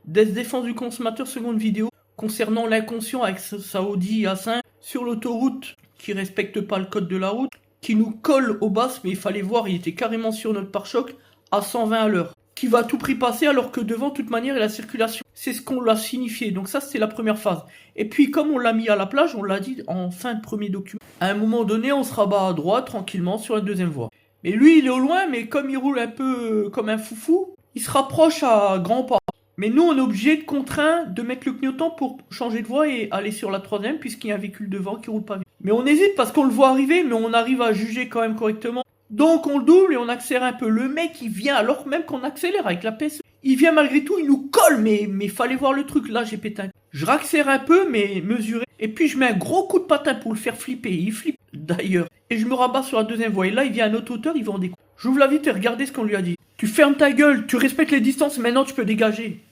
Défense du consommateur, seconde vidéo, concernant l'inconscient avec sa Audi A5 sur l'autoroute qui respecte pas le code de la route, qui nous colle au basses, mais il fallait voir, il était carrément sur notre pare-choc à 120 à l'heure, qui va à tout prix passer alors que devant, de toute manière, il y a la circulation. C'est ce qu'on l'a signifié, donc ça c'était la première phase. Et puis comme on l'a mis à la plage, on l'a dit en fin de premier document. À un moment donné, on se rabat à droite tranquillement sur la deuxième voie. Mais lui, il est au loin, mais comme il roule un peu comme un foufou, il se rapproche à grands pas. Mais nous, on est obligé de contraint de mettre le clignotant pour changer de voie et aller sur la troisième, puisqu'il y a un véhicule devant qui roule pas vite. Mais on hésite parce qu'on le voit arriver, mais on arrive à juger quand même correctement. Donc on le double et on accélère un peu. Le mec, il vient alors même qu'on accélère avec la PSE. Il vient malgré tout, il nous colle, mais fallait voir le truc. Là, j'ai pété un... Je raccélère un peu, mais mesuré. Et puis je mets un gros coup de patin pour le faire flipper. Il flippe d'ailleurs. Et je me rabats sur la deuxième voie. Et là, il vient à notre hauteur, il va en découdre. J'ouvre la vitre et regardez ce qu'on lui a dit. Tu fermes ta gueule, tu respectes les distances, maintenant tu peux dégager.